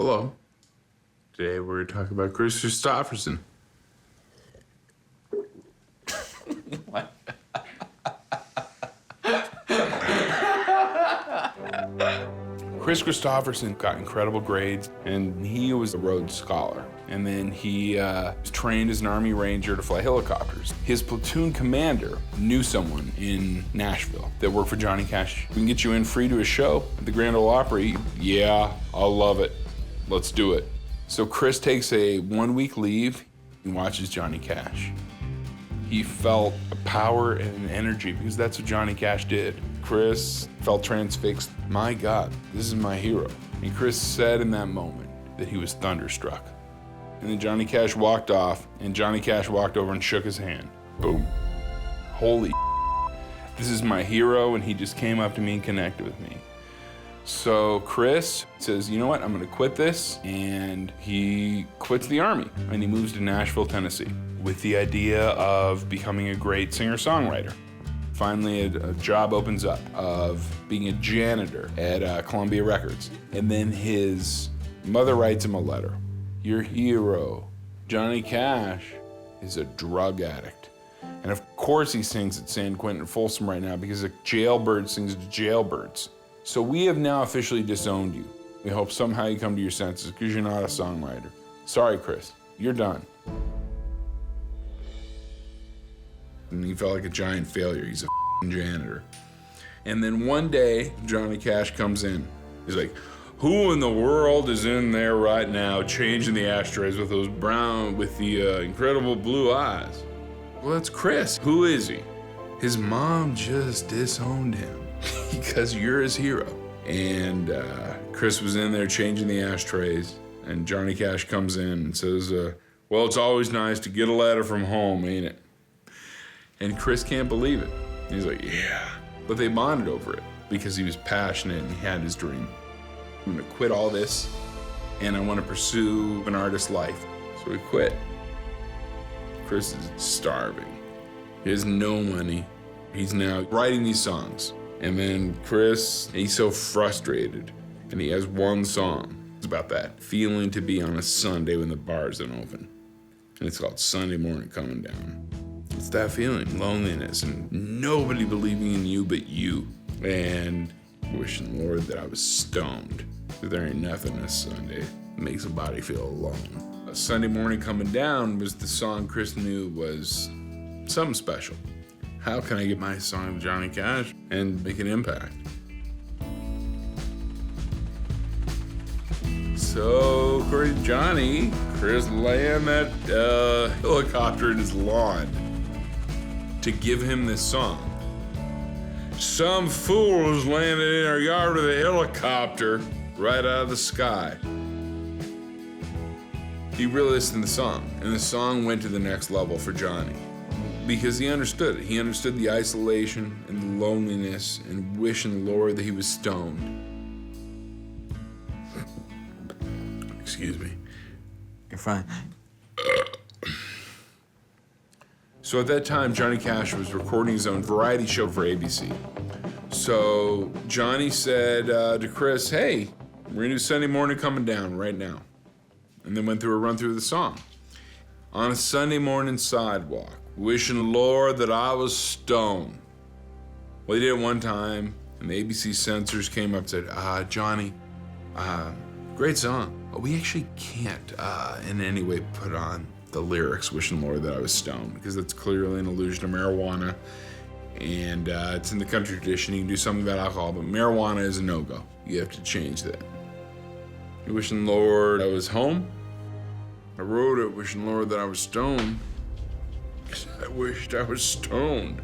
Hello. Today we're talking about Kris Kristofferson. What? Kris Kristofferson got incredible grades, and he was a Rhodes Scholar. And then he was trained as an Army Ranger to fly helicopters. His platoon commander knew someone in Nashville that worked for Johnny Cash. We can get you in free to a show at the Grand Ole Opry. Yeah, I'll love it. Let's do it. So Kris takes a 1-week leave and watches Johnny Cash. He felt a power and an energy because that's what Johnny Cash did. Kris felt transfixed. My God, this is my hero. And Kris said in that moment that he was thunderstruck. And then Johnny Cash walked off, and Johnny Cash walked over and shook his hand. Boom. Holy this is my hero, and he just came up to me and connected with me. So Kris says, you know what, I'm gonna quit this, and he quits the Army, and he moves to Nashville, Tennessee, with the idea of becoming a great singer-songwriter. Finally, a job opens up of being a janitor at Columbia Records. And then his mother writes him a letter. Your hero, Johnny Cash, is a drug addict. And of course he sings at San Quentin and Folsom right now because a jailbird sings to jailbirds. So we have now officially disowned you. We hope somehow you come to your senses because you're not a songwriter. Sorry, Kris, you're done. And he felt like a giant failure. He's a janitor. And then one day, Johnny Cash comes in. He's like, who in the world is in there right now changing the ashtrays with those brown, with the incredible blue eyes? Well, that's Kris. Who is he? His mom just disowned him because you're his hero. And Kris was in there changing the ashtrays, and Johnny Cash comes in and says, well, it's always nice to get a letter from home, ain't it? And Kris can't believe it. He's like, yeah. But they bonded over it because he was passionate and he had his dream. I'm gonna quit all this and I wanna pursue an artist's life. So he quit. Kris is starving. He has no money. He's now writing these songs. And then Kris, he's so frustrated. And he has one song. It's about that feeling to be on a Sunday when the bars don't open. And it's called Sunday Morning Coming Down. It's that feeling, loneliness, and nobody believing in you but you. And wishing, Lord, that I was stoned. There ain't nothing this Sunday that makes a body feel alone. A Sunday Morning Coming Down was the song Kris knew was something special. How can I get my song to Johnny Cash and make an impact? So, according to Johnny, Kris land that helicopter in his lawn to give him this song. Some fool has landed in our yard with a helicopter right out of the sky. He really listened to the song, and the song went to the next level for Johnny because he understood it. He understood the isolation and the loneliness and wishing the Lord that he was stoned. Excuse me. You're fine. So at that time, Johnny Cash was recording his own variety show for ABC. So Johnny said to Kris, hey, we're gonna do Sunday Morning Coming Down right now. And then went through a run through the song. On a Sunday morning sidewalk, wishing the Lord that I was stoned. Well, he did it one time, and the ABC censors came up and said, Johnny, great song. But we actually can't in any way put on the lyrics, wishing Lord that I was stoned, because that's clearly an allusion to marijuana. And it's in the country tradition. You can do something about alcohol, but marijuana is a no-go. You have to change that. You wishing Lord I was home. I wrote it, wishing Lord that I was stoned. I wished I was stoned.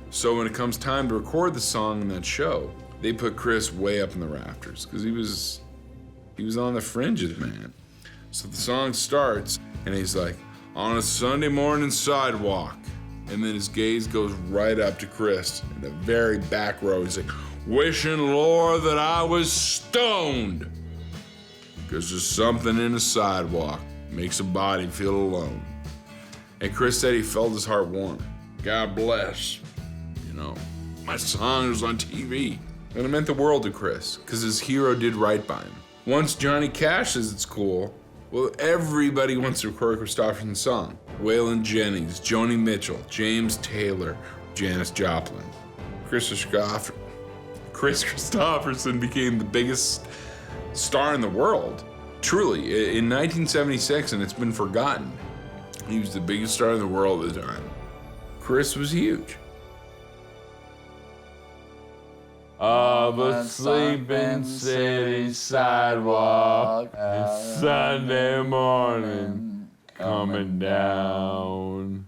So when it comes time to record the song in that show, they put Kris way up in the rafters, because he was on the fringes, man. So the song starts, and he's like, on a Sunday morning sidewalk. And then his gaze goes right up to Kris in the very back row. He's like, wishing, Lord, that I was stoned. Because there's something in the sidewalk makes a body feel alone. And Kris said he felt his heart warm. God bless. You know, my song was on TV. And it meant the world to Kris, because his hero did right by him. Once Johnny Cash says it's cool, well, everybody wants to record a Kristofferson song. Waylon Jennings, Joni Mitchell, James Taylor, Janis Joplin. Kris Kristofferson became the biggest star in the world. Truly, in 1976, and it's been forgotten, he was the biggest star in the world at the time. Kris was huge. Of a sleeping city sidewalk, it's Sunday morning coming down.